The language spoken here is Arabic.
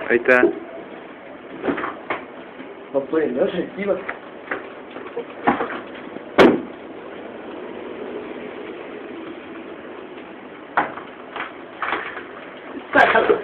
ahí está. No puede, no se esquiva. Sácalo.